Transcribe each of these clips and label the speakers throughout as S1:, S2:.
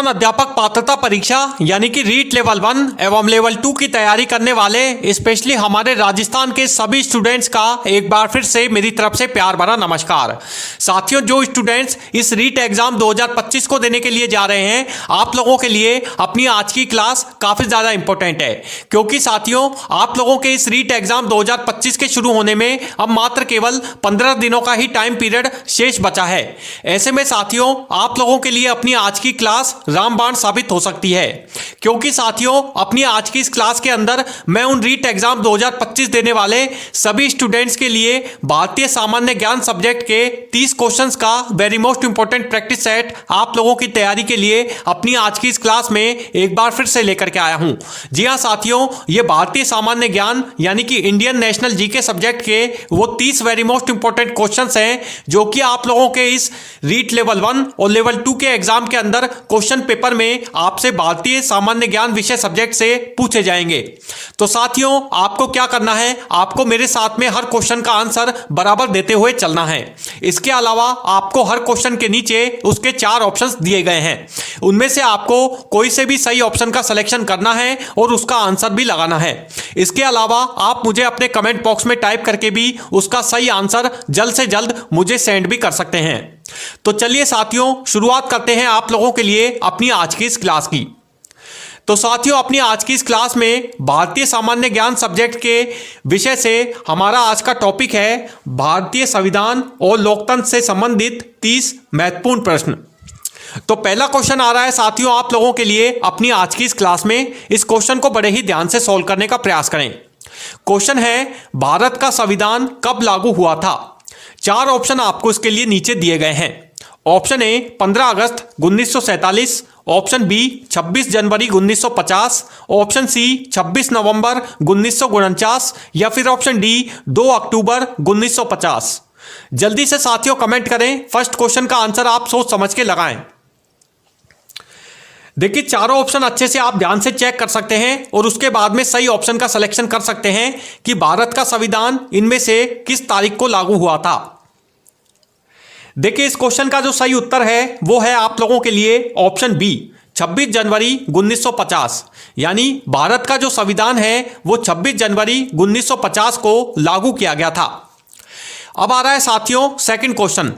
S1: अध्यापक पात्रता परीक्षा यानी कि रीट लेवल 1 एवं लेवल 2 की तैयारी करने वाले स्पेशली हमारे राजस्थान के सभी स्टूडेंट्स का एक बार फिर से मेरी तरफ से प्यार भरा नमस्कार। साथियों, जो स्टूडेंट्स इस रीट एग्जाम 2025 को देने के लिए जा रहे हैं, आप लोगों के लिए अपनी आज की क्लास काफी ज्यादा इंपॉर्टेंट है, क्योंकि साथियों आप लोगों के इस रीट एग्जाम 2025 के शुरू होने में अब मात्र केवल 15 दिनों का ही टाइम पीरियड शेष बचा है। ऐसे में साथियों आप लोगों के लिए अपनी आज की क्लास रामबाण साबित हो सकती है, क्योंकि साथियों अपनी आज की इस क्लास के अंदर मैं उन रीट एग्जाम 2025 देने वाले सभी स्टूडेंट्स के लिए भारतीय सामान्य ज्ञान सब्जेक्ट के 30 क्वेश्चंस का very most important practice set आप लोगों की तैयारी के लिए अपनी आज की इस क्लास में एक बार फिर से लेकर के आया हूं। जी हां साथियों, ये भारतीय सामान्य ज्ञान यानी कि इंडियन नेशनल जीके सब्जेक्ट के वो 30 वेरी मोस्ट इंपॉर्टेंट क्वेश्चंस हैं जो कि आप लोगों के इस रीट लेवल 1 और लेवल 2 के एग्जाम के अंदर क्वेश्चन पेपर में आपसे भारतीय सामान्य ज्ञान विषय सब्जेक्ट से पूछे जाएंगे। तो साथियों आपको क्या करना है, आपको मेरे साथ में हर क्वेश्चन का आंसर बराबर देते हुए चलना है। इसके अलावा आपको हर क्वेश्चन के नीचे उसके 4 ऑप्शंस दिए गए हैं, उनमें से आपको कोई से भी सही ऑप्शन का सिलेक्शन करना है और उसका आंसर भी लगाना है। इसके अलावा आप मुझे अपने कमेंट बॉक्स में टाइप करके भी उसका सही आंसर जल्द से जल्द मुझे सेंड भी कर सकते हैं। तो चलिए साथियों शुरुआत करते हैं आप लोगों के लिए अपनी आज की इस क्लास की। तो साथियों अपनी आज की इस क्लास में भारतीय सामान्य ज्ञान सब्जेक्ट के विषय से हमारा आज का टॉपिक है भारतीय संविधान और लोकतंत्र से संबंधित 30 महत्वपूर्ण प्रश्न। तो पहला क्वेश्चन आ रहा है साथियों आप लोगों के लिए अपनी आज की इस क्लास में। इस क्वेश्चन को बड़े ही ध्यान से सॉल्व करने का प्रयास करें। क्वेश्चन है भारत का संविधान कब लागू हुआ था। 4 ऑप्शन आपको इसके लिए नीचे दिए गए हैं। ऑप्शन ए 15 अगस्त 1947, ऑप्शन बी 26 जनवरी 1950, ऑप्शन सी 26 नवंबर 1949 या फिर ऑप्शन डी 2 अक्टूबर 1950। जल्दी से साथियों कमेंट करें, फर्स्ट क्वेश्चन का आंसर आप सोच समझ के लगाएं। देखिए चारों ऑप्शन अच्छे से आप ध्यान से चेक कर सकते हैं और उसके बाद में सही ऑप्शन का सिलेक्शन कर सकते हैं कि भारत का संविधान इनमें से किस तारीख को लागू हुआ था। देखिए इस क्वेश्चन का जो सही उत्तर है वो है आप लोगों के लिए ऑप्शन बी 26 जनवरी 1950, यानी भारत का जो संविधान है वो 26 जनवरी 1950 को लागू किया गया था। अब आ रहा है साथियों सेकंड क्वेश्चन।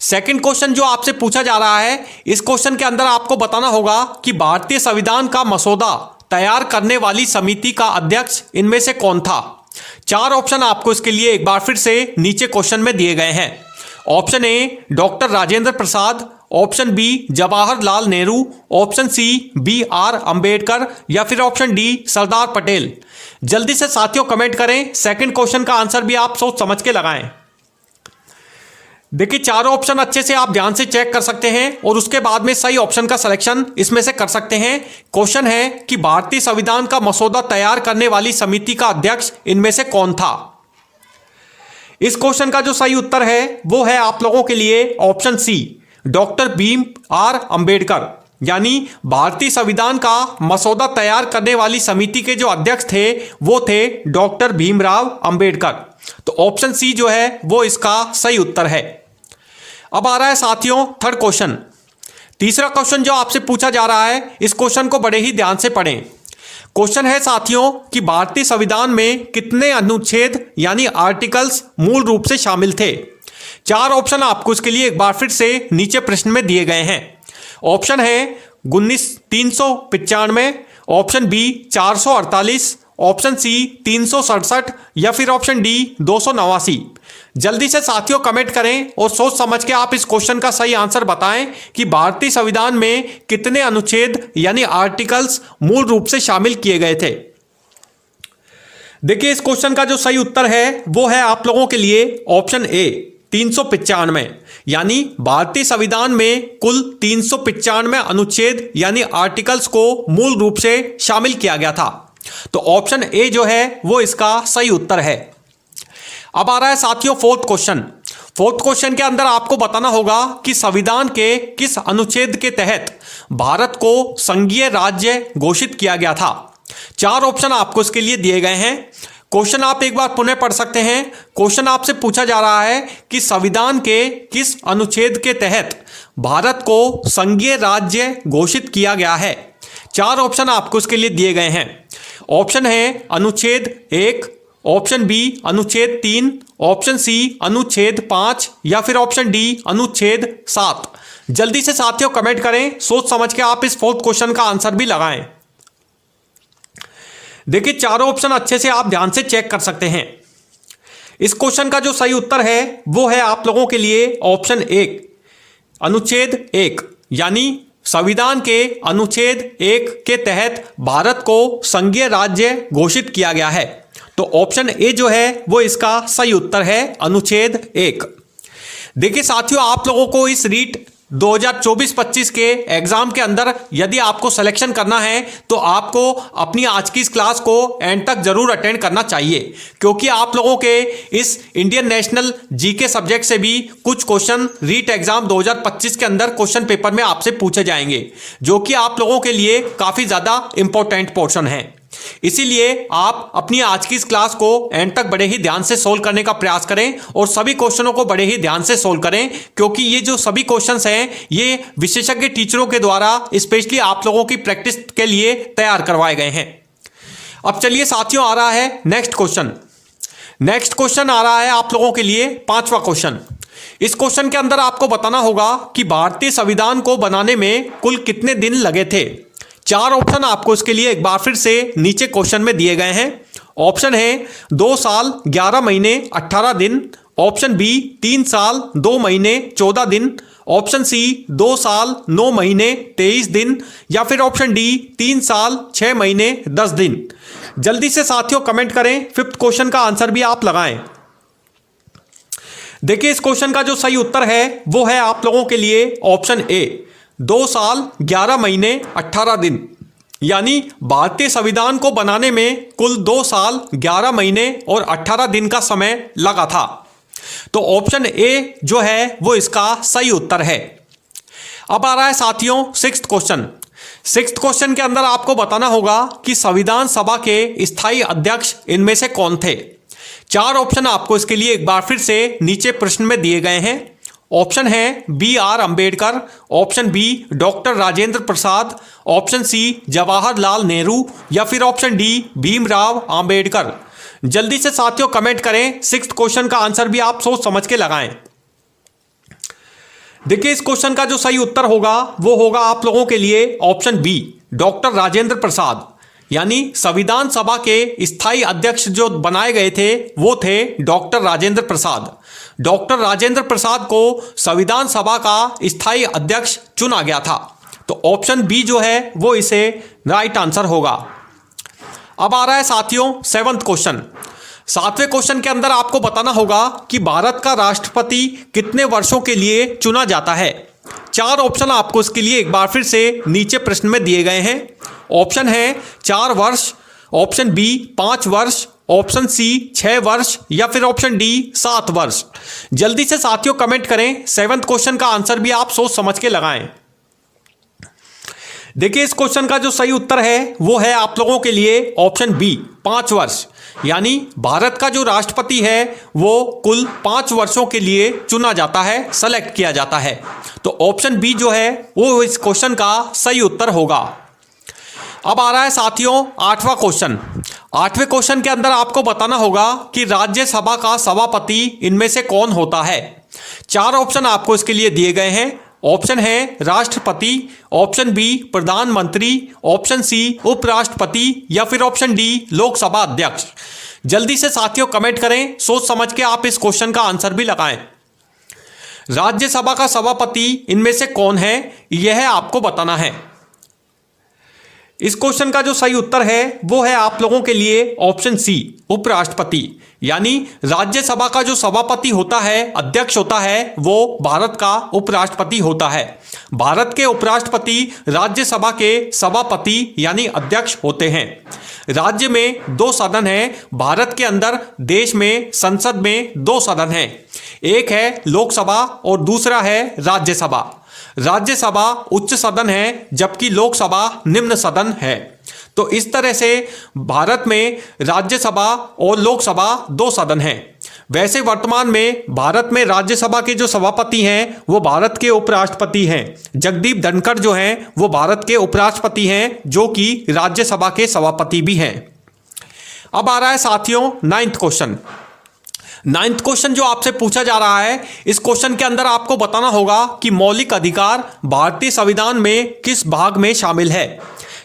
S1: सेकंड क्वेश्चन जो आपसे पूछा जा रहा है, इस क्वेश्चन के अंदर आपको बताना होगा कि भारतीय संविधान का मसौदा तैयार करने वाली समिति का अध्यक्ष इनमें से कौन था। 4 ऑप्शन आपको इसके लिए एक बार फिर से नीचे क्वेश्चन में दिए गए हैं। Option A doctor Rajendra Prasad, option B Jawaharlal Nehru, option C BR Ambedkar या फिर ऑप्शन डी सरदार पटेल। जल्दी से साथियों कमेंट करें, सेकंड क्वेश्चन का आंसर भी आप सोच समझ के लगाएं। देखिए चारों ऑप्शन अच्छे से आप ध्यान से चेक कर सकते हैं और उसके बाद में सही ऑप्शन का सिलेक्शन इसमें से कर सकते हैं। क्वेश्चन है कि भारतीय संविधान का मसौदा तैयार करने वाली समिति का अध्यक्ष इनमें से कौन था। इस क्वेश्चन का जो सही उत्तर है वो है आप लोगों के लिए option C doctor BR Ambedkar, यानी भारतीय संविधान का मसौदा तैयार करने वाली समिति के जो अध्यक्ष थे वो थे डॉक्टर भीमराव अंबेडकर। तो ऑप्शन सी जो है वो इसका सही उत्तर है। अब आ रहा है साथियों थर्ड क्वेश्चन। तीसरा क्वेश्चन जो आपसे पूछा जा रहा है, इस क्वेश्चन को बड़े ही ध्यान से पढ़ें। क्वेश्चन है साथियों कि भारतीय संविधान में कितने अनुच्छेद यानी आर्टिकल्स मूल रूप से शामिल थे। 4 ऑप्शन आपको इसके लिए एक बार फिर से नीचे प्रश्न में दिए गए हैं। ऑप्शन है 395, ऑप्शन बी 448, ऑप्शन सी 367 या फिर ऑप्शन डी 289। जल्दी से साथियों कमेंट करें और सोच समझ के आप इस क्वेश्चन का सही आंसर बताएं कि भारतीय संविधान में कितने अनुच्छेद यानी आर्टिकल्स मूल रूप से शामिल किए गए थे। देखिए इस क्वेश्चन का जो सही उत्तर है वो है आप लोगों के लिए ऑप्शन ए 395, यानी भारतीय संविधान में कुल 395 अनुच्छेद यानी आर्टिकल्स को मूल रूप से शामिल किया गया था। तो ऑप्शन ए जो है वो इसका सही उत्तर है। अब आ रहा है साथियों फोर्थ क्वेश्चन। फोर्थ क्वेश्चन के अंदर आपको बताना होगा कि संविधान के किस अनुच्छेद के तहत भारत को संघीय राज्य घोषित किया गया था। 4 ऑप्शन आपको इसके लिए दिए गए हैं। क्वेश्चन आप एक बार पुनः पढ़ सकते हैं। क्वेश्चन आपसे पूछा जा रहा है कि संविधान के किस अनुच्छेद के तहत भारत को संघीय राज्य घोषित किया गया है। 4 ऑप्शन आपको इसके लिए दिए गए हैं। ऑप्शन है अनुच्छेद 1, ऑप्शन बी अनुच्छेद 3, ऑप्शन सी अनुच्छेद 5 या फिर ऑप्शन डी अनुच्छेद 7। जल्दी से साथियों कमेंट करें, सोच समझ के आप इस 4th क्वेश्चन का आंसर भी लगाएं। देखिए चारों ऑप्शन अच्छे से आप ध्यान से चेक कर सकते हैं। इस क्वेश्चन का जो सही उत्तर है वो है आप लोगों के लिए ऑप्शन 1 अनुच्छेद 1, यानी संविधान के अनुच्छेद 1 के तहत भारत को संघीय राज्य घोषित किया गया है। तो ऑप्शन ए जो है वो इसका सही उत्तर है, अनुच्छेद 1। देखिए साथियों, आप लोगों को इस रीट 2024-25 के एग्जाम के अंदर यदि आपको सिलेक्शन करना है तो आपको अपनी आज की इस क्लास को एंड तक जरूर अटेंड करना चाहिए, क्योंकि आप लोगों के इस इंडियन नेशनल जीके सब्जेक्ट से भी कुछ क्वेश्चन रीट एग्जाम 2025 के अंदर क्वेश्चन पेपर में आपसे पूछे जाएंगे, जो कि आप लोगों के लिए काफी ज्यादा इंपॉर्टेंट पोर्शन है। इसीलिए आप अपनी आज की इस क्लास को एंड तक बड़े ही ध्यान से सोल्व करने का प्रयास करें और सभी क्वेश्चनों को बड़े ही ध्यान से सोल्व करें, क्योंकि ये जो सभी क्वेश्चंस हैं ये विशेषज्ञ टीचरों के द्वारा स्पेशली आप लोगों की प्रैक्टिस के लिए तैयार करवाए गए हैं। अब चलिए साथियों, आ रहा है नेक्स्ट क्वेश्चन। नेक्स्ट क्वेश्चन आ रहा है आप लोगों के लिए 5वां क्वेश्चन। इस क्वेश्चन के अंदर आपको बताना होगा कि भारतीय संविधान को बनाने में कुल कितने दिन लगे थे। 4 ऑप्शन आपको इसके लिए एक बार फिर से नीचे क्वेश्चन में दिए गए हैं। ऑप्शन है 2 साल 11 महीने 18 दिन, ऑप्शन बी 3 साल 2 महीने 14 दिन, ऑप्शन सी 2 साल 9 महीने 23 दिन या फिर ऑप्शन डी 3 साल 6 महीने 10 दिन। जल्दी से साथियों कमेंट करें, 5th क्वेश्चन का आंसर भी आप लगाएं। देखिए इस क्वेश्चन का जो सही उत्तर है वो है आप लोगों के लिए ऑप्शन ए 2 साल 11 महीने 18 दिन, यानी भारतीय संविधान को बनाने में कुल 2 साल 11 महीने और 18 दिन का समय लगा था। तो ऑप्शन ए जो है वो इसका सही उत्तर है। अब आ रहा है साथियों 6th क्वेश्चन। 6th क्वेश्चन के अंदर आपको बताना होगा कि संविधान सभा के स्थायी अध्यक्ष इनमें से कौन थे। 4 ऑप्शन आपको इसके लिए एक बार फिर से नीचे प्रश्न में दिए गए हैं। ऑप्शन है BR Ambedkar, option B doctor Rajendra Prasad, option C Jawaharlal Nehru या फिर ऑप्शन डी भीमराव अंबेडकर। जल्दी से साथियों कमेंट करें, 6th क्वेश्चन का आंसर भी आप सोच समझ के लगाएं। देखिए इस क्वेश्चन का जो सही उत्तर होगा वो होगा आप लोगों के लिए ऑप्शन बी डॉक्टर राजेंद्र प्रसाद, यानी संविधान सभा के स्थायी अध्यक्ष जो बनाए गए थे वो थे डॉक्टर राजेंद्र प्रसाद। डॉक्टर राजेंद्र प्रसाद को संविधान सभा का स्थायी अध्यक्ष चुना गया था। तो ऑप्शन बी जो है वो इसे राइट आंसर होगा। अब आ रहा है साथियों 7th क्वेश्चन। 7वें क्वेश्चन के अंदर आपको बताना होगा कि भारत का राष्ट्रपति कितने वर्षों के लिए चुना जाता है। 4 ऑप्शन आपको इसके लिए एक बार फिर से नीचे प्रश्न में दिए गए हैं। ऑप्शन है 4 वर्ष, ऑप्शन बी 5 वर्ष, ऑप्शन सी 6 वर्ष या फिर ऑप्शन डी 7 वर्ष। जल्दी से साथियों कमेंट करें, 7th क्वेश्चन का आंसर भी आप सोच समझ के लगाएं। देखिए इस क्वेश्चन का जो सही उत्तर है वो है आप लोगों के लिए ऑप्शन बी 5 वर्ष, यानी भारत का जो राष्ट्रपति है वो कुल 5 वर्षों के लिए चुना जाता है, सेलेक्ट किया जाता है। तो ऑप्शन बी जो है वो इस क्वेश्चन का सही उत्तर होगा। अब आ रहा है साथियों 8वां क्वेश्चन। 8वें क्वेश्चन के अंदर आपको बताना होगा कि राज्यसभा का सभापति इनमें से कौन होता है। 4 ऑप्शन आपको इसके लिए दिए गए हैं। ऑप्शन है राष्ट्रपति, ऑप्शन बी प्रधानमंत्री, ऑप्शन सी उपराष्ट्रपति या फिर ऑप्शन डी लोकसभा अध्यक्ष। जल्दी से साथियों कमेंट करें, सोच समझ के आप इस क्वेश्चन का आंसर भी लगाएं। राज्यसभा का सभापति इनमें से कौन है यह आपको बताना है। इस क्वेश्चन का जो सही उत्तर है वो है आप लोगों के लिए ऑप्शन सी उपराष्ट्रपति, यानी राज्यसभा का जो सभापति होता है, अध्यक्ष होता है, वो भारत का उपराष्ट्रपति होता है। भारत के उपराष्ट्रपति राज्यसभा के सभापति यानी अध्यक्ष होते हैं। राज्य में 2 सदन हैं, भारत के अंदर देश में संसद में 2 सदन हैं, एक है लोकसभा और दूसरा है राज्यसभा। राज्यसभा उच्च सदन है जबकि लोकसभा निम्न सदन है। तो इस तरह से भारत में राज्यसभा और लोकसभा दो सदन हैं। वैसे वर्तमान में भारत में राज्यसभा के जो सभापति हैं वो भारत के उपराष्ट्रपति हैं। जगदीप धनखड़ जो हैं वो भारत के उपराष्ट्रपति हैं, जो कि राज्यसभा के सभापति भी हैं। अब आ रहा है साथियों नाइन्थ क्वेश्चन। नाइन्थ क्वेश्चन जो आपसे पूछा जा रहा है, इस क्वेश्चन के अंदर आपको बताना होगा कि मौलिक अधिकार भारतीय संविधान में किस भाग में शामिल है।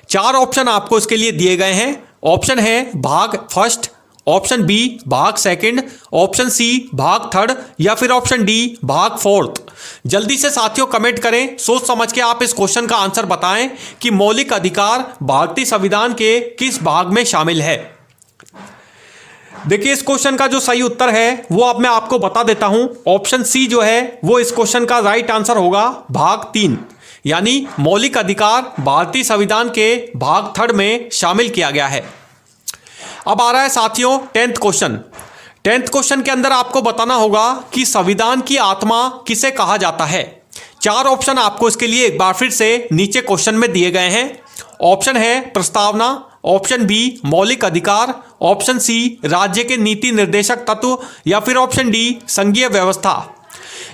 S1: चार ऑप्शन आपको इसके लिए दिए गए हैं। ऑप्शन है भाग फर्स्ट, ऑप्शन बी भाग सेकंड, ऑप्शन सी भाग थर्ड या फिर ऑप्शन डी भाग फोर्थ। जल्दी से साथियों कमेंट करें, सोच समझ के आप इस क्वेश्चन का आंसर बताएं कि मौलिक अधिकार भारतीय संविधान के किस भाग में शामिल है। देखिए, इस क्वेश्चन का जो सही उत्तर है वो अब मैं आपको बता देता हूं। ऑप्शन सी जो है वो इस क्वेश्चन का राइट आंसर होगा, भाग 3, यानी मौलिक अधिकार भारतीय संविधान के भाग थर्ड में शामिल किया गया है। अब आ रहा है साथियों 10th क्वेश्चन। 10th क्वेश्चन के अंदर आपको बताना होगा कि संविधान की आत्मा किसे कहा जाता है। चार ऑप्शन आपको इसके लिए एक बार फिर से नीचे क्वेश्चन में दिए गए हैं। ऑप्शन है प्रस्तावना, ऑप्शन बी मौलिक अधिकार, ऑप्शन सी राज्य के नीति निर्देशक तत्व या फिर ऑप्शन डी संघीय व्यवस्था।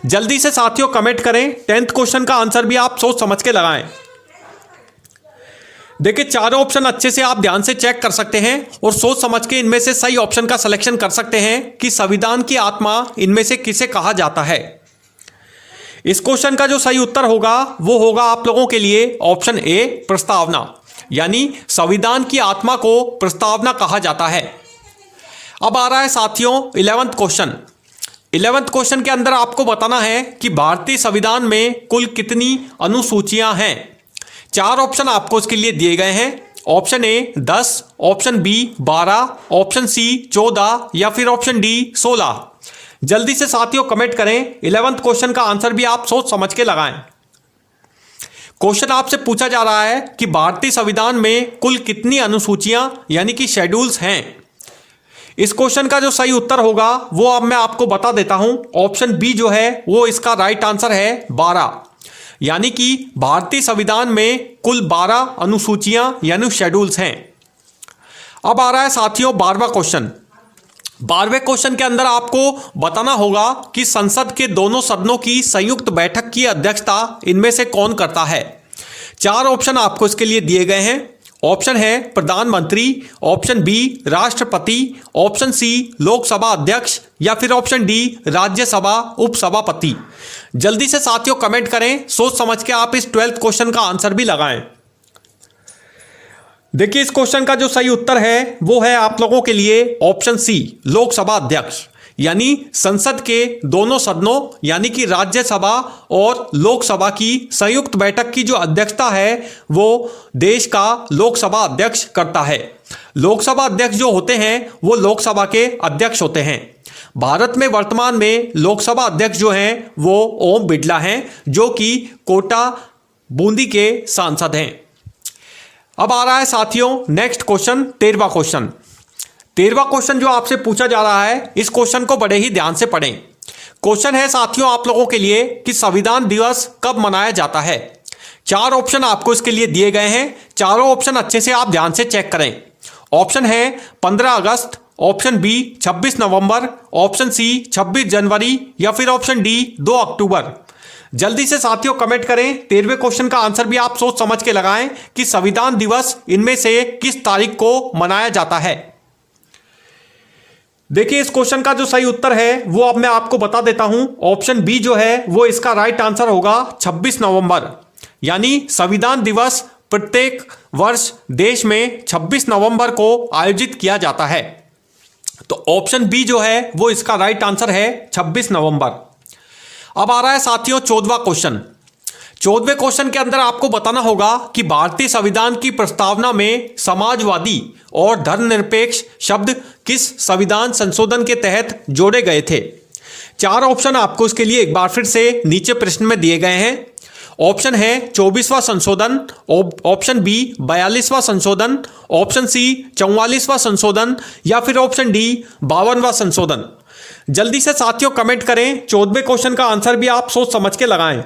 S1: जल्दी से साथियों कमेंट करें, 10th क्वेश्चन का आंसर भी आप सोच समझ के लगाएं। देखिए, चारों ऑप्शन अच्छे से आप ध्यान से चेक कर सकते हैं और सोच समझ के इनमें से सही ऑप्शन का सिलेक्शन कर सकते हैं कि संविधान की आत्मा इनमें से किसे कहा जाता है। इस क्वेश्चन का जो सही उत्तर होगा वो होगा आप लोगों के लिए ऑप्शन ए प्रस्तावना, यानी संविधान की आत्मा को प्रस्तावना कहा जाता है। अब आ रहा है साथियों 11th क्वेश्चन। 11th क्वेश्चन के अंदर आपको बताना है कि भारतीय संविधान में कुल कितनी अनुसूचियां हैं। चार ऑप्शन आपको इसके लिए दिए गए हैं। Option A 10, option B 12, option C 14 या फिर ऑप्शन डी 16। जल्दी से साथियों कमेंट करें, 11th क्वेश्चन का आंसर भी आप सोच समझ के लगाएं। क्वेश्चन आपसे पूछा जा रहा है कि भारतीय संविधान में कुल कितनी अनुसूचियां यानी कि शेड्यूल्स हैं। इस क्वेश्चन का जो सही उत्तर होगा वो अब मैं आपको बता देता हूं। ऑप्शन बी जो है वो इसका राइट आंसर है 12, यानी कि भारतीय संविधान में कुल 12 अनुसूचियां यानी शेड्यूल्स हैं। अब आ रहा है साथियों 12वां क्वेश्चन। 12वें क्वेश्चन के अंदर आपको बताना होगा कि संसद के दोनों सदनों की संयुक्त बैठक की अध्यक्षता इनमें से कौन करता है। चार ऑप्शन आपको इसके लिए दिए गए हैं। ऑप्शन है प्रधानमंत्री, ऑप्शन बी राष्ट्रपति, ऑप्शन सी लोकसभा अध्यक्ष या फिर ऑप्शन डी राज्यसभा उपसभापति। जल्दी से साथियों कमेंट करें, सोच समझ के आप इस 12th क्वेश्चन का आंसर भी लगाएं। देखिए, इस क्वेश्चन का जो सही उत्तर है वो है आप लोगों के लिए ऑप्शन सी लोकसभा अध्यक्ष, यानी संसद के दोनों सदनों यानी कि राज्यसभा और लोकसभा की संयुक्त बैठक की जो अध्यक्षता है वो देश का लोकसभा अध्यक्ष करता है। लोकसभा अध्यक्ष जो होते हैं वो लोकसभा के अध्यक्ष होते हैं। भारत में वर्तमान में लोकसभा अध्यक्ष जो हैं वो ओम बिड़ला हैं, जो कि कोटा बूंदी के सांसद हैं। अब आ रहा है साथियों नेक्स्ट क्वेश्चन 13वां क्वेश्चन। 13वां क्वेश्चन जो आपसे पूछा जा रहा है, इस क्वेश्चन को बड़े ही ध्यान से पढ़ें। क्वेश्चन है साथियों आप लोगों के लिए कि संविधान दिवस कब मनाया जाता है। चार ऑप्शन आपको इसके लिए दिए गए हैं। चारों ऑप्शन अच्छे से आप ध्यान से चेक करें। ऑप्शन है 15 अगस्त, ऑप्शन बी 26 नवंबर, ऑप्शन सी 26 जनवरी या फिर ऑप्शन डी 2 अक्टूबर। जल्दी से साथियों कमेंट करें, 13वें क्वेश्चन का आंसर भी आप सोच समझ के लगाएं कि संविधान दिवस इनमें से किस तारीख को मनाया जाता है। देखिए, इस क्वेश्चन का जो सही उत्तर है वो अब मैं आपको बता देता हूं। ऑप्शन बी जो है वो इसका राइट आंसर होगा 26 नवंबर, यानी संविधान दिवस प्रत्येक वर्ष देश में 26 नवंबर को आयोजित किया जाता है। तो ऑप्शन बी जो है वो इसका राइट आंसर है 26 नवंबर। अब आ रहा है साथियों 14वां क्वेश्चन। 14वें क्वेश्चन के अंदर आपको बताना होगा कि भारतीय संविधान की प्रस्तावना में समाजवादी और धर्मनिरपेक्ष शब्द किस संविधान संशोधन के तहत जोड़े गए थे। चार ऑप्शन आपको इसके लिए एक बार फिर से नीचे प्रश्न में दिए गए हैं। ऑप्शन है 24वां संशोधन, ऑप्शन बी 42वां संशोधन, ऑप्शन सी 44वां संशोधन या फिर ऑप्शन डी 52वां संशोधन। जल्दी से साथियों कमेंट करें, 14वें क्वेश्चन का आंसर भी आप सोच समझ के लगाएं।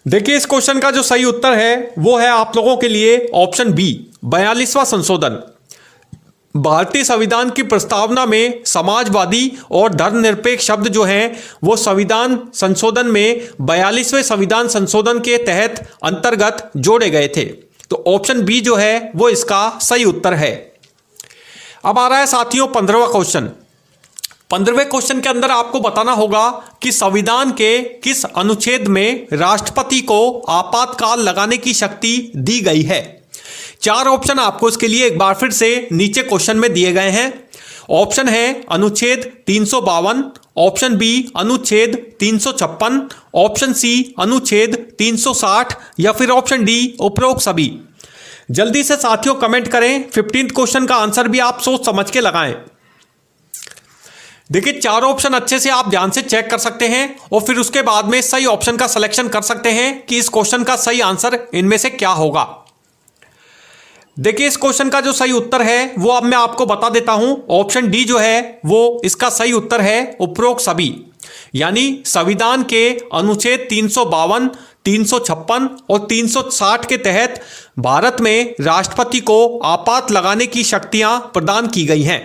S1: देखिए इस क्वेश्चन का जो सही उत्तर है वो है आप लोगों के लिए ऑप्शन बी, 42वां संशोधन। भारतीय संविधान की प्रस्तावना में समाजवादी और धर्मनिरपेक्ष शब्द जो हैं वो संविधान संशोधन में 42वें संविधान संशोधन के तहत अंतर्गत जोड़े गए थे। तो ऑप्शन बी जो है वो इसका सही उत्तर है। अब आ रहा है साथियों 15वां क्वेश्चन। 15वें क्वेश्चन के अंदर आपको बताना होगा कि संविधान के किस अनुच्छेद में राष्ट्रपति को आपातकाल लगाने की शक्ति दी गई है। 4 ऑप्शन आपको इसके लिए एक बार फिर से नीचे क्वेश्चन में दिए गए हैं। ऑप्शन है अनुच्छेद 352, ऑप्शन बी अनुच्छेद 356, ऑप्शन सी अनुच्छेद 360 या फिर ऑप्शन डी उपरोक्त सभी। जल्दी से साथियों कमेंट करें। 15th क्वेश्चन का आंसर भी आप सोच समझ के लगाएं। देखिए 4 ऑप्शन अच्छे से आप ध्यान से चेक कर सकते हैं और फिर उसके बाद में सही ऑप्शन का सिलेक्शन कर सकते हैं कि इस क्वेश्चन का सही आंसर इनमें से क्या होगा। देखिए इस क्वेश्चन का जो सही उत्तर है वो अब मैं आपको बता देता हूं। ऑप्शन डी जो है वो इसका सही उत्तर है, उपरोक्त सभी। यानी संविधान के अनुच्छेद 352, 356 और 360 के तहत भारत में राष्ट्रपति को आपात लगाने की शक्तियां प्रदान की गई हैं।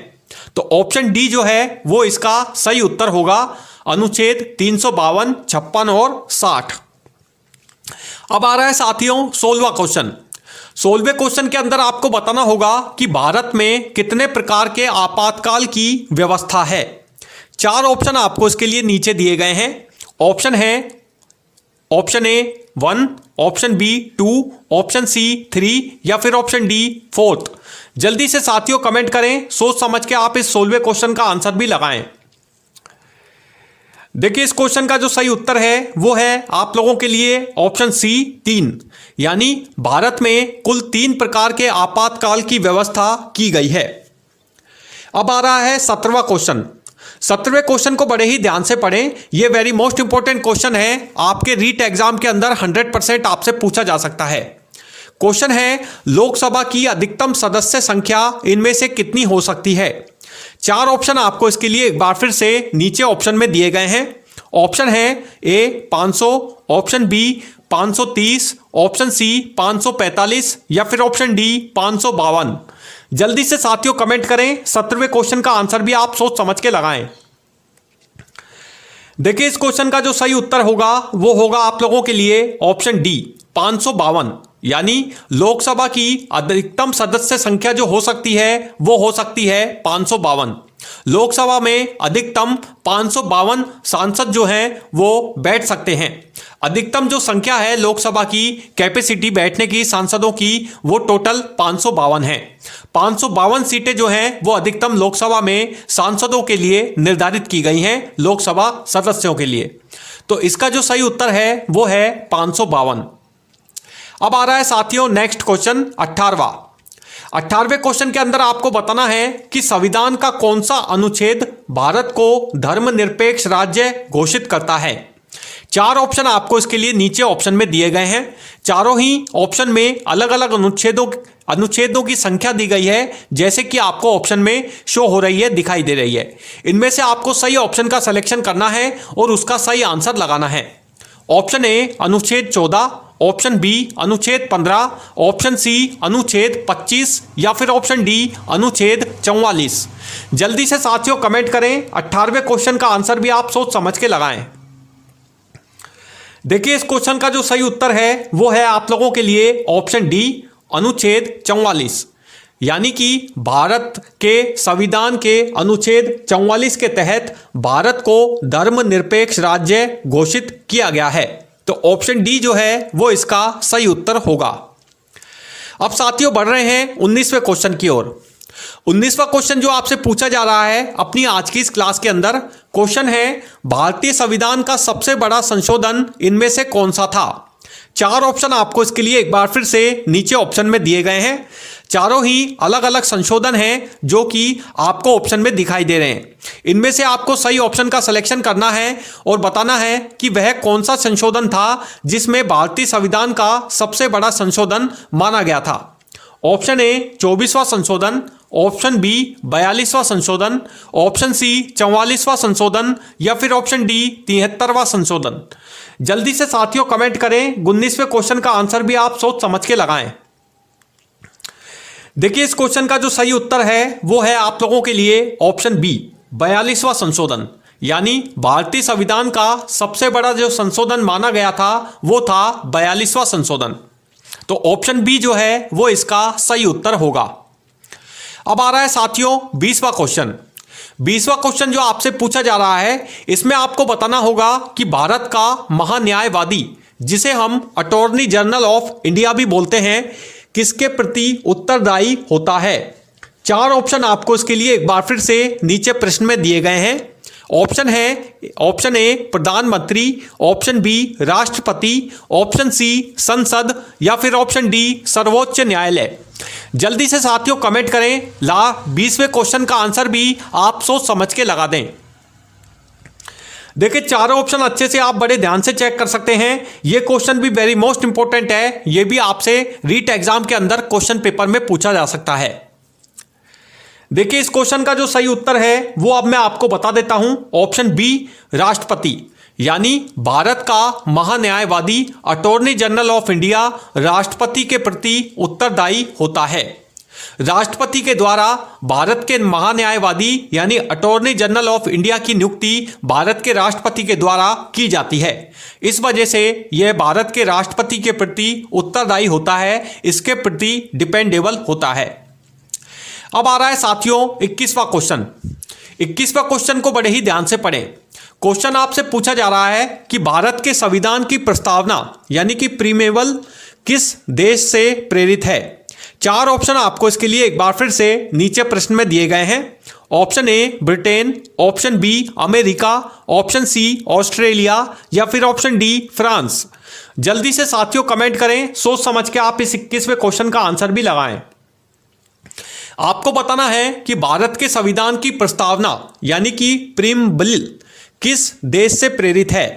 S1: तो ऑप्शन डी जो है वो इसका सही उत्तर होगा, अनुच्छेद 352, 56 और 60। अब आ रहा है साथियों 16वां क्वेश्चन। 16वें क्वेश्चन के अंदर आपको बताना होगा कि भारत में कितने प्रकार के आपातकाल की व्यवस्था है। 4 ऑप्शन आपको इसके लिए नीचे दिए गए हैं। ऑप्शन है option A 1, option B 2, option C 3 या फिर ऑप्शन डी 4th। जल्दी से साथियों कमेंट करें, सोच समझ के आप इस 16वें क्वेश्चन का आंसर भी लगाएं। देखिए इस क्वेश्चन का जो सही उत्तर है वो है आप लोगों के लिए ऑप्शन सी 3। यानी भारत में कुल 3 प्रकार के आपातकाल की व्यवस्था की गई है। अब आ रहा है 17वां क्वेश्चन। 17वें क्वेश्चन को बड़े ही ध्यान से पढ़ें। ये वेरी मोस्ट इंपॉर्टेंट क्वेश्चन है। आपके रीट एग्जाम के अंदर 100% आपसे पूछा जा सकता है। क्वेश्चन है लोकसभा की अधिकतम सदस्य संख्या इनमें से कितनी हो सकती है। 4 ऑप्शन आपको इसके लिए एक बार फिर से नीचे ऑप्शन में दिए गए हैं। ऑप्शन है ए 500, ऑप्शन बी 530, ऑप्शन सी 545 या फिर ऑप्शन डी 552। जल्दी से साथियों कमेंट करें। 17वें क्वेश्चन का आंसर भी आप सोच समझ के लगाएं। देखिए इस क्वेश्चन का जो सही उत्तर होगा वो होगा आप लोगों के लिए ऑप्शन डी 552। यानी लोकसभा की अधिकतम सदस्य संख्या जो हो सकती है वो हो सकती है 552। लोकसभा में अधिकतम 552 सांसद जो हैं वो बैठ सकते हैं। अधिकतम जो संख्या है लोकसभा की कैपेसिटी बैठने की सांसदों की वो टोटल 552 है। 552 सीटें जो हैं वो अधिकतम लोकसभा में सांसदों के लिए निर्धारित की गई हैं, लोकसभा सदस्यों के लिए। तो इसका जो सही उत्तर है वो है 552। अब आ रहा है साथियों नेक्स्ट क्वेश्चन 18वां। 18वें क्वेश्चन के अंदर आपको बताना है कि संविधान का कौन सा अनुच्छेद भारत को धर्मनिरपेक्ष राज्य घोषित करता है। 4 ऑप्शन आपको इसके लिए नीचे ऑप्शन में दिए गए हैं। चारों ही ऑप्शन में अलग अलग अनुच्छेदों की संख्या दी गई है, जैसे कि आपको ऑप्शन में शो हो रही है, दिखाई दे रही है। इनमें से आपको सही ऑप्शन का सिलेक्शन करना है और उसका सही आंसर लगाना है। ऑप्शन ए अनुच्छेद 14, ऑप्शन बी अनुच्छेद 15, ऑप्शन सी अनुच्छेद 25 या फिर ऑप्शन डी अनुच्छेद 44। जल्दी से साथियों कमेंट करें। 18वें क्वेश्चन का आंसर भी आप सोच समझ के लगाएं। देखिए इस क्वेश्चन का जो सही उत्तर है वो है आप लोगों के लिए ऑप्शन डी अनुच्छेद 44। यानी कि भारत के संविधान के अनुच्छेद 44 के तहत भारत को धर्मनिरपेक्ष राज्य घोषित किया गया है। तो ऑप्शन डी जो है वो इसका सही उत्तर होगा। अब साथियों बढ़ रहे हैं 19वें क्वेश्चन की ओर। 19वां क्वेश्चन जो आपसे पूछा जा रहा है अपनी आज की इस क्लास के अंदर, क्वेश्चन है भारतीय संविधान का सबसे बड़ा संशोधन इनमें से कौन सा था। 4 ऑप्शन आपको इसके लिए एक बार फिर से नीचे ऑप्शन में दिए गए हैं। चारों ही अलग अलग संशोधन हैं जो कि आपको ऑप्शन में दिखाई दे रहे हैं। इनमें से आपको सही ऑप्शन का सिलेक्शन करना है और बताना है कि वह कौन सा संशोधन था जिसमें भारतीय संविधान का सबसे बड़ा संशोधन माना गया था। ऑप्शन ए 24वां संशोधन, ऑप्शन बी 42वां संशोधन, ऑप्शन सी 44वां संशोधन या फिर ऑप्शन डी 73वां संशोधन। जल्दी से साथियों कमेंट करें, 19वें क्वेश्चन का आंसर भी आप सोच समझ के लगाएं। देखिए इस क्वेश्चन का जो सही उत्तर है वो है आप लोगों के लिए ऑप्शन बी, 42वां संशोधन। यानी भारतीय संविधान का सबसे बड़ा जो संशोधन माना गया था वो था 42वां संशोधन। तो ऑप्शन बी जो है वो इसका सही उत्तर होगा। अब आ रहा है साथियों 20वां क्वेश्चन। 20वां क्वेश्चन जो आपसे पूछा जा रहा है, इसमें आपको बताना होगा कि भारत का महान्यायवादी, जिसे हम अटॉर्नी जनरल ऑफ इंडिया भी बोलते हैं, किसके प्रति उत्तरदायी होता है। 4 ऑप्शन आपको इसके लिए एक बार फिर से नीचे प्रश्न में दिए गए हैं। ऑप्शन है, ऑप्शन ए प्रधानमंत्री, ऑप्शन बी राष्ट्रपति, ऑप्शन सी संसद या फिर ऑप्शन डी सर्वोच्च न्यायालय। जल्दी से साथियों कमेंट करें, 20वें क्वेश्चन का आंसर भी आप सोच समझ के लगा दें। देखिए चारों ऑप्शन अच्छे से आप बड़े ध्यान से चेक कर सकते हैं। यह क्वेश्चन भी वेरी मोस्ट इंपॉर्टेंट है, यह भी आपसे रीट एग्जाम के अंदर क्वेश्चन पेपर में पूछा जा सकता है। देखिए इस क्वेश्चन का जो सही उत्तर है वो अब मैं आपको बता देता हूं। ऑप्शन बी राष्ट्रपति, यानी भारत का महान्यायवादी अटॉर्नी जनरल ऑफ इंडिया राष्ट्रपति के प्रति उत्तरदायी होता है। राष्ट्रपति के द्वारा भारत के महान्यायवादी यानी अटॉर्नी जनरल ऑफ इंडिया की नियुक्ति भारत के राष्ट्रपति के द्वारा की जाती है। इस वजह से यह भारत के राष्ट्रपति के प्रति उत्तरदायी होता है, इसके प्रति डिपेंडेबल होता है। अब आ रहा है साथियों 21वां क्वेश्चन। 21वां क्वेश्चन को बड़े ही ध्यान से पढ़ें। क्वेश्चन आपसे पूछा जा रहा है कि भारत के संविधान की प्रस्तावना यानी कि प्रीमेबल किस देश से प्रेरित है। 4 ऑप्शन आपको इसके लिए एक बार फिर से नीचे प्रश्न में दिए गए हैं। Option A Britain, option B America, option C Australia या फिर ऑप्शन डी फ्रांस। जल्दी से साथियों कमेंट करें, सोच समझ के आप इस 21वें क्वेश्चन का आंसर भी लगाएं। आपको बताना है कि भारत के संविधान की प्रस्तावना यानी कि प्रीमेबल किस देश से प्रेरित है।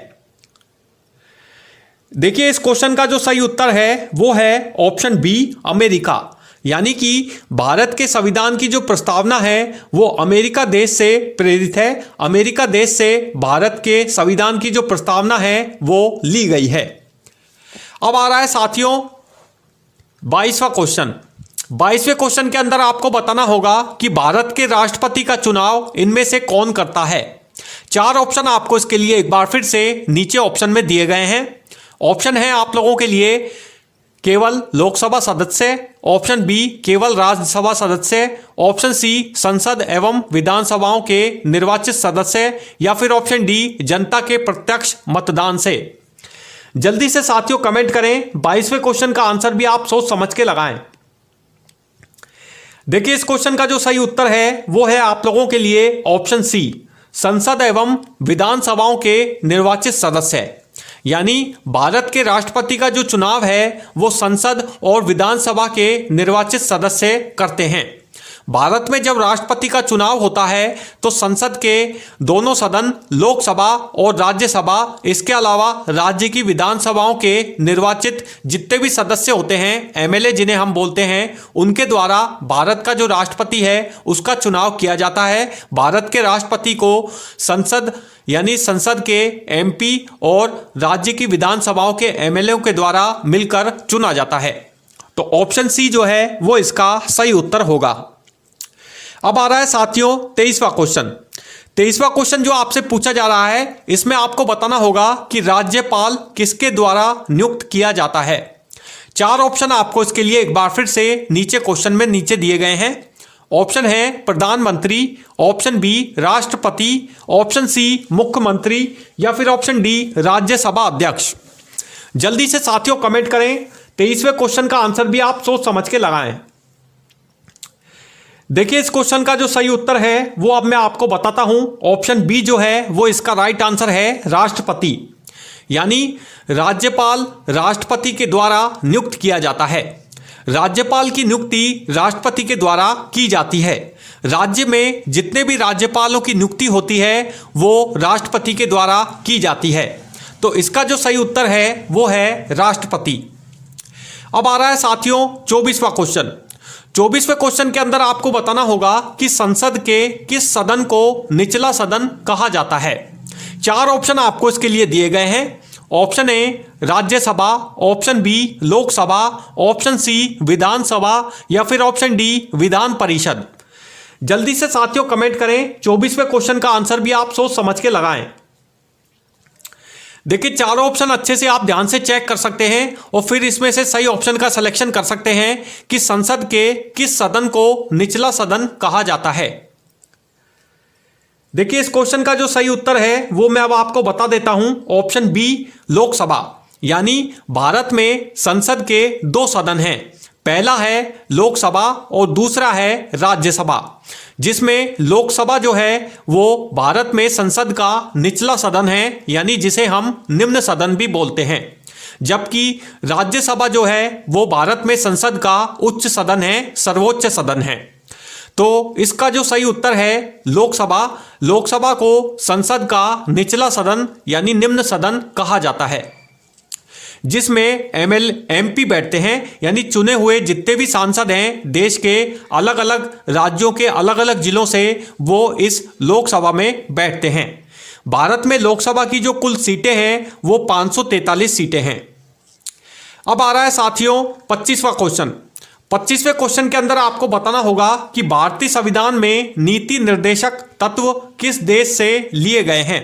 S1: देखिए इस क्वेश्चन का जो सही उत्तर है वो है ऑप्शन बी अमेरिका, यानी कि भारत के संविधान की जो प्रस्तावना है वो अमेरिका देश से प्रेरित है। अमेरिका देश से भारत के संविधान की जो प्रस्तावना है वो ली गई है। अब आ रहा है साथियों 22वां क्वेश्चन। 22वें क्वेश्चन के अंदर आपको बताना होगा कि भारत के राष्ट्रपति का चुनाव इनमें से कौन करता है। 4 ऑप्शन आपको इसके लिए एक बार फिर से नीचे ऑप्शन में दिए गए हैं। ऑप्शन है आप लोगों के लिए केवल लोकसभा सदस्य, ऑप्शन बी केवल राज्यसभा सदस्य, ऑप्शन सी संसद एवं विधानसभाओं के निर्वाचित सदस्य या फिर ऑप्शन डी जनता के प्रत्यक्ष मतदान से। जल्दी से साथियों कमेंट करें, 22वें क्वेश्चन का आंसर भी आप सोच समझ के लगाएं। देखिए इस क्वेश्चन का जो सही उत्तर है वो है आप लोगों के लिए ऑप्शन सी संसद एवं विधानसभाओं के निर्वाचित सदस्य। यानी भारत के राष्ट्रपति का जो चुनाव है वो संसद और विधानसभा के निर्वाचित सदस्य करते हैं। भारत में जब राष्ट्रपति का चुनाव होता है तो संसद के दोनों सदन लोकसभा और राज्यसभा, इसके अलावा राज्य की विधानसभाओं के निर्वाचित जितने भी सदस्य होते हैं, एमएलए जिन्हें हम बोलते हैं, उनके द्वारा भारत का जो राष्ट्रपति है उसका चुनाव किया जाता है। भारत के राष्ट्रपति को संसद यानी संसद के एमपी और राज्य की विधानसभाओं के एमएलए के द्वारा मिलकर चुना जाता है। तो ऑप्शन सी जो है वो इसका सही उत्तर होगा। अब आ रहा है साथियों 23वां क्वेश्चन। 23वां क्वेश्चन जो आपसे पूछा जा रहा है, इसमें आपको बताना होगा कि राज्यपाल किसके द्वारा नियुक्त किया जाता है। 4 ऑप्शन आपको इसके लिए एक बार फिर से नीचे क्वेश्चन में नीचे दिए गए हैं। ऑप्शन है प्रधानमंत्री, ऑप्शन बी राष्ट्रपति, ऑप्शन सी मुख्यमंत्री या फिर ऑप्शन डी राज्यसभा अध्यक्ष। जल्दी से साथियों कमेंट करें, 23वें क्वेश्चन का आंसर भी आप सोच समझ के लगाएं। देखिए इस क्वेश्चन का जो सही उत्तर है वो अब मैं आपको बताता हूं। ऑप्शन बी जो है वो इसका राइट आंसर है राष्ट्रपति, यानी राज्यपाल राष्ट्रपति के द्वारा नियुक्त किया जाता है। राज्यपाल की नियुक्ति राष्ट्रपति के द्वारा की जाती है। राज्य में जितने भी राज्यपालों की नियुक्ति होती है वो राष्ट्रपति के द्वारा की जाती है। तो इसका जो सही उत्तर है वो है राष्ट्रपति। अब आ रहा है साथियों 24वां क्वेश्चन। 24वें क्वेश्चन के अंदर आपको बताना होगा कि संसद के किस सदन को निचला सदन कहा जाता है। 4 ऑप्शन आपको इसके लिए दिए गए हैं। Option A Rajya Sabha, option B Lok Sabha, option C Vidhan Sabha या फिर ऑप्शन डी विधान परिषद। जल्दी से साथियों कमेंट करें। 24वें क्वेश्चन का आंसर भी आप सोच समझ के लगाएं। देखिए चारों ऑप्शन अच्छे से आप ध्यान से चेक कर सकते हैं और फिर इसमें से सही ऑप्शन का सिलेक्शन कर सकते हैं कि संसद के किस सदन को निचला सदन कहा जाता है। देखिए इस क्वेश्चन का जो सही उत्तर है वो मैं अब आपको बता देता हूं। ऑप्शन बी लोकसभा, यानी भारत में संसद के दो सदन हैं। पहला है लोकसभा और दूसरा है राज्यसभा, जिसमें लोकसभा जो है वो भारत में संसद का निचला सदन है, यानी जिसे हम निम्न सदन भी बोलते हैं, जबकि राज्यसभा जो है वो भारत में संसद का उच्च सदन है, सर्वोच्च सदन है। तो इसका जो सही उत्तर है लोकसभा। लोकसभा को संसद का निचला सदन यानी निम्न सदन कहा जाता है, जिसमें एमपी बैठते हैं, यानी चुने हुए जितने भी सांसद हैं देश के अलग अलग राज्यों के अलग अलग जिलों से, वो इस लोकसभा में बैठते हैं। भारत में लोकसभा की जो कुल सीटें हैं वो 543 सीटें हैं। अब आ रहा है साथियों 25वां क्वेश्चन। 25वें क्वेश्चन के अंदर आपको बताना होगा कि भारतीय संविधान में नीति निर्देशक तत्व किस देश से लिए गए हैं।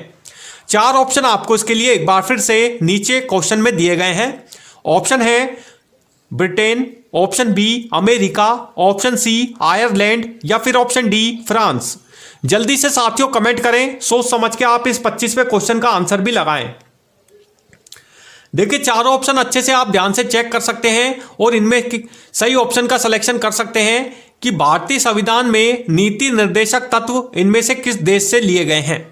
S1: चार ऑप्शन आपको इसके लिए एक बार फिर से नीचे क्वेश्चन में दिए गए हैं। ऑप्शन है Britain, option B America, option C Ireland या फिर ऑप्शन डी फ्रांस। जल्दी से साथियों कमेंट करें, सोच समझ के आप इस 25वें क्वेश्चन का आंसर भी लगाएं। देखिए चारों ऑप्शन अच्छे से आप ध्यान से चेक कर सकते हैं और इनमें सही ऑप्शन का सिलेक्शन कर सकते हैं कि भारतीय संविधान में नीति निर्देशक तत्व इनमें से किस देश से लिए गए हैं।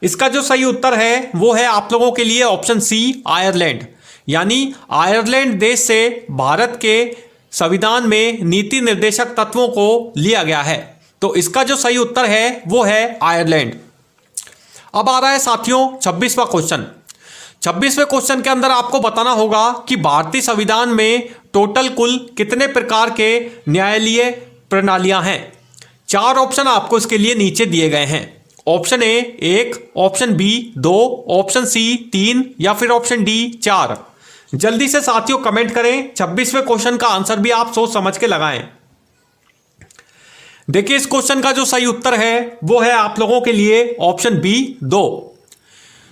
S1: इसका जो सही उत्तर है वो है आप लोगों के लिए ऑप्शन सी आयरलैंड, यानी आयरलैंड देश से भारत के संविधान में नीति निर्देशक तत्वों को लिया गया है। तो इसका जो सही उत्तर है वो है आयरलैंड। अब आ रहा है साथियों 26वां क्वेश्चन। 26वें क्वेश्चन के अंदर आपको बताना होगा कि भारतीय संविधान में टोटल कुल कितने प्रकार के न्यायालयीय प्रणालियां हैं। चार ऑप्शन आपको इसके लिए नीचे दिए गए हैं। Option A 1, option B 2, option C 3 या फिर ऑप्शन डी 4। जल्दी से साथियों कमेंट करें। 26वें क्वेश्चन का आंसर भी आप सोच समझ के लगाएं। देखिए इस क्वेश्चन का जो सही उत्तर है वो है आप लोगों के लिए ऑप्शन बी 2।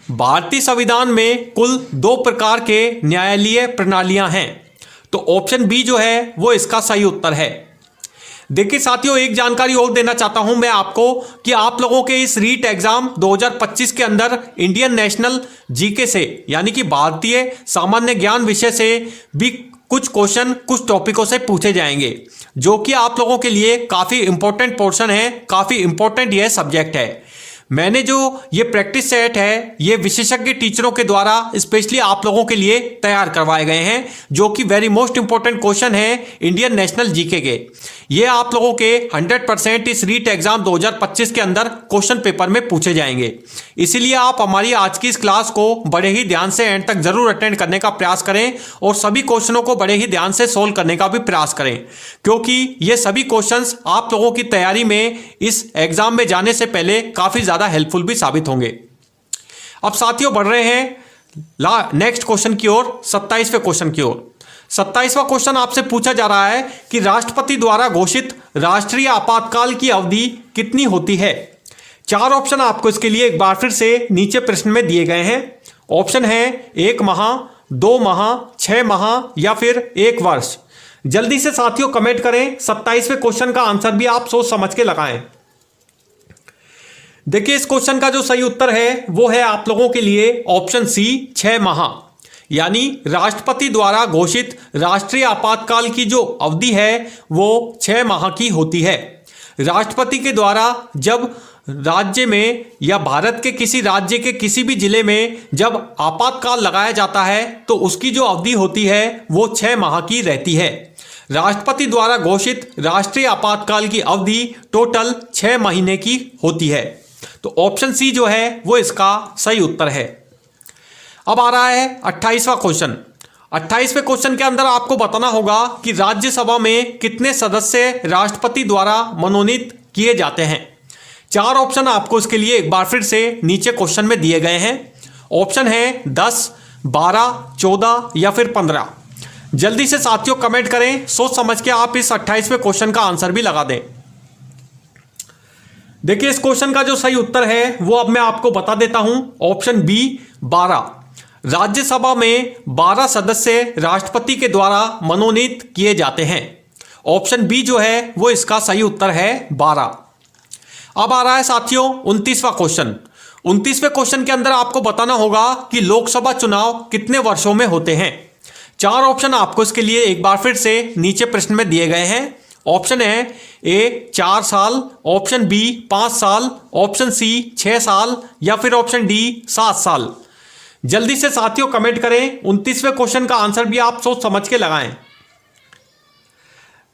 S1: भारतीय संविधान में कुल 2 प्रकार के न्यायालयीय प्रणालियां हैं, तो ऑप्शन बी जो है वो इसका सही उत्तर है। देखिए साथियों एक जानकारी और देना चाहता हूं मैं आपको कि आप लोगों के इस रीट एग्जाम 2025 के अंदर इंडियन नेशनल जीके से यानी कि भारतीय सामान्य ज्ञान विषय से भी कुछ क्वेश्चन कुछ टॉपिकों से पूछे जाएंगे, जो कि आप लोगों के लिए काफ़ी इंपॉर्टेंट पोर्शन है, काफ़ी इंपॉर्टेंट यह सब्जेक्ट है। मैंने जो ये प्रैक्टिस सेट है ये विशेषज्ञ टीचरों के द्वारा स्पेशली आप लोगों के लिए तैयार करवाए गए हैं, जो कि वेरी मोस्ट इंपॉर्टेंट क्वेश्चन है इंडियन नेशनल जीके के। ये आप लोगों के 100% इस रीट एग्जाम 2025 के अंदर क्वेश्चन पेपर में पूछे जाएंगे। इसीलिए आप हमारी आज की इस क्लास को बड़े ही ध्यान से एंड तक जरूर अटेंड करने का प्रयास करें और सभी क्वेश्चनों को बड़े ही ध्यान से सोल्व करने का भी प्रयास करें, क्योंकि ये सभी क्वेश्चंस आप लोगों की तैयारी में इस एग्जाम में जाने से पहले काफी ज्यादा हेल्पफुल भी साबित होंगे। अब साथियों बढ़ रहे हैं नेक्स्ट क्वेश्चन की ओर, 27वें क्वेश्चन की ओर। 27वां क्वेश्चन आपसे पूछा जा रहा है कि राष्ट्रपति द्वारा घोषित राष्ट्रीय आपातकाल की अवधि कितनी होती है। चार ऑप्शन आपको इसके लिए एक बार फिर से नीचे प्रश्न में दिए गए हैं। ऑप्शन है 1 माह, 2 माह, 6 माह या फिर 1 वर्ष। जल्दी से साथियों कमेंट करें। 27वें क्वेश्चन का आंसर भी आप सोच समझ के लगाएं। देखिए इस क्वेश्चन का जो सही उत्तर है वो है आप लोगों के लिए ऑप्शन सी 6 माह, यानी राष्ट्रपति द्वारा घोषित राष्ट्रीय आपातकाल की जो अवधि है वो 6 माह की होती है। राष्ट्रपति के द्वारा जब राज्य में या भारत के किसी राज्य के किसी भी जिले में जब आपातकाल लगाया जाता है तो उसकी जो अवधि होती है वो 6 माह की रहती है। राष्ट्रपति द्वारा घोषित राष्ट्रीय आपातकाल की अवधि टोटल 6 महीने की होती है। तो ऑप्शन सी जो है वो इसका सही उत्तर है। अब आ रहा है 28वां क्वेश्चन। 28वें क्वेश्चन के अंदर आपको बताना होगा कि राज्यसभा में कितने सदस्य राष्ट्रपति द्वारा मनोनीत किए जाते हैं। चार ऑप्शन आपको इसके लिए एक बार फिर से नीचे क्वेश्चन में दिए गए हैं। ऑप्शन है 10, 12, 14 या फिर 15। जल्दी से साथियों कमेंट करें, सोच समझ के आप इस 28वें क्वेश्चन का आंसर भी लगा दें। देखिए इस क्वेश्चन का जो सही उत्तर है वो अब मैं आपको बता देता हूं। Option B 12। राज्यसभा में 12 सदस्य राष्ट्रपति के द्वारा मनोनीत किए जाते हैं। ऑप्शन बी जो है वो इसका सही उत्तर है 12। अब आ रहा है साथियों 29वां क्वेश्चन। 29वें क्वेश्चन के अंदर आपको बताना होगा कि लोकसभा चुनाव कितने वर्षों में होते हैं। 4 ऑप्शन आपको इसके लिए एक बार फिर से नीचे प्रश्न में दिए गए हैं। ऑप्शन है ए 4 साल, ऑप्शन बी 5 साल, ऑप्शन सी 6 साल या फिर ऑप्शन डी 7 साल। जल्दी से साथियों कमेंट करें, 29वें क्वेश्चन का आंसर भी आप सोच समझ के लगाएं।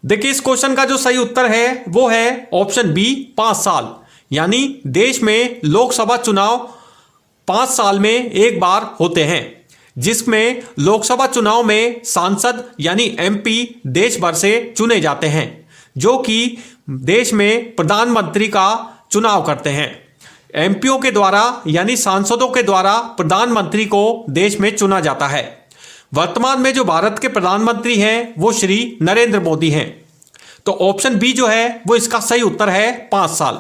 S1: देखिए इस क्वेश्चन का जो सही उत्तर है वो है ऑप्शन बी 5 साल। यानी देश में लोकसभा चुनाव 5 साल में एक बार होते हैं, जिसमें लोकसभा चुनाव में सांसद यानी एमपी देश भर से चुने जाते हैं, जो कि देश में प्रधानमंत्री का चुनाव करते हैं। एमपीओ के द्वारा यानी सांसदों के द्वारा प्रधानमंत्री को देश में चुना जाता है। वर्तमान में जो भारत के प्रधानमंत्री हैं वो श्री नरेंद्र मोदी हैं। तो ऑप्शन बी जो है वो इसका सही उत्तर है 5 साल।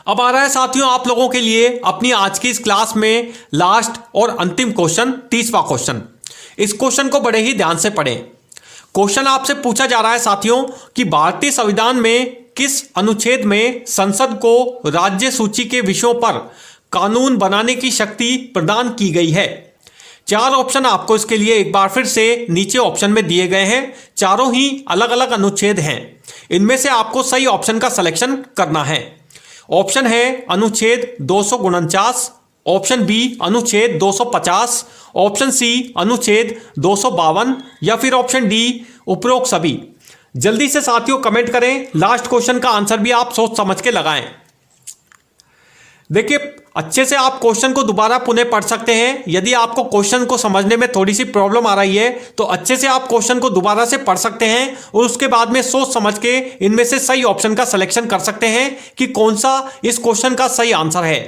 S1: अब आ रहा है साथियों आप लोगों के लिए अपनी आज की इस क्लास में लास्ट और अंतिम क्वेश्चन, 30वां क्वेश्चन। इस क्वेश्चन को बड़े ही ध्यान से पढ़ें। क्वेश्चन आपसे पूछा जा रहा है साथियों कि भारतीय संविधान में किस अनुच्छेद में संसद को राज्य सूची के विषयों पर कानून बनाने की शक्ति प्रदान की गई है। 4 ऑप्शन आपको इसके लिए एक बार फिर से नीचे ऑप्शन में दिए गए हैं। चारों ही अलग अलग अनुच्छेद हैं। इनमें से आपको सही ऑप्शन का सिलेक्शन करना है। ऑप्शन है अनुच्छेद 249, ऑप्शन बी अनुच्छेद 250, ऑप्शन सी अनुच्छेद 252 या फिर ऑप्शन डी उपरोक्त सभी। जल्दी से साथियों कमेंट करें, लास्ट क्वेश्चन का आंसर भी आप सोच समझ के लगाएं। देखिए अच्छे से आप क्वेश्चन को दोबारा पुनः पढ़ सकते हैं। यदि आपको क्वेश्चन को समझने में थोड़ी सी प्रॉब्लम आ रही है तो अच्छे से आप क्वेश्चन को दोबारा से पढ़ सकते हैं और उसके बाद में सोच समझ के इनमें से सही ऑप्शन का सिलेक्शन कर सकते हैं कि कौन सा इस क्वेश्चन का सही आंसर है।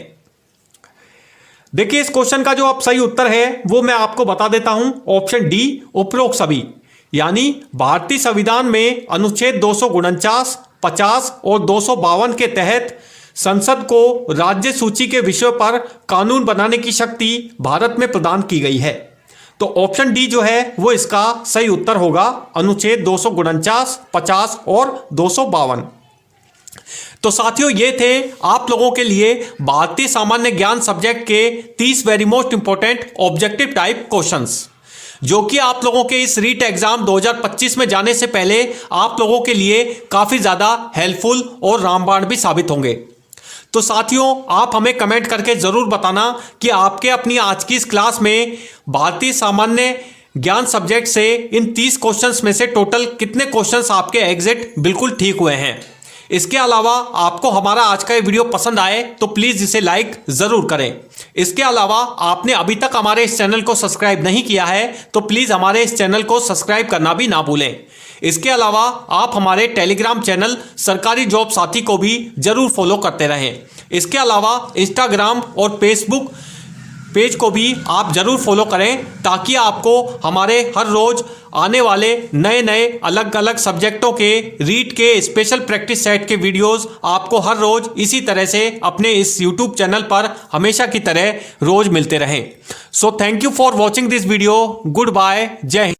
S1: देखिए इस क्वेश्चन का जो अब सही उत्तर है वो मैं आपको बता देता हूं। ऑप्शन डी उपरोक्त सभी। यानी भारतीय संविधान में अनुच्छेद 249, 50 और 252 के तहत संसद को राज्य सूची के विषयों पर कानून बनाने की शक्ति भारत में प्रदान की गई है। तो ऑप्शन डी जो है वो इसका सही उत्तर होगा, अनुच्छेद 249, 50 और 252। तो साथियों ये थे आप लोगों के लिए भारतीय सामान्य ज्ञान सब्जेक्ट के 30 very most important objective type questions, जो कि आप लोगों के इस रीट एग्जाम 2025 में जाने से पहले आप लोगों के लिए काफी ज्यादा हेल्पफुल और रामबाण भी साबित होंगे। तो साथियों आप हमें कमेंट करके जरूर बताना कि आपके अपनी आज की इस क्लास में भारतीय सामान्य ज्ञान सब्जेक्ट से इन 30 क्वेश्चंस में से टोटल कितने क्वेश्चंस आपके एग्जैक्ट बिल्कुल ठीक हुए हैं। इसके अलावा आपको हमारा आज का ये वीडियो पसंद आए तो प्लीज़ इसे लाइक ज़रूर करें। इसके अलावा आपने अभी तक हमारे इस चैनल को सब्सक्राइब नहीं किया है तो प्लीज़ हमारे इस चैनल को सब्सक्राइब करना भी ना भूलें। इसके अलावा आप हमारे टेलीग्राम चैनल सरकारी जॉब साथी को भी ज़रूर फॉलो करते रहें। इसके अलावा इंस्टाग्राम और फेसबुक पेज को भी आप ज़रूर फॉलो करें ताकि आपको हमारे हर रोज़ आने वाले नए नए अलग अलग सब्जेक्टों के रीट के स्पेशल प्रैक्टिस सेट के वीडियोस आपको हर रोज़ इसी तरह से अपने इस यूट्यूब चैनल पर हमेशा की तरह रोज़ मिलते रहें। So thank you for watching this video. Good bye, जय हिंद।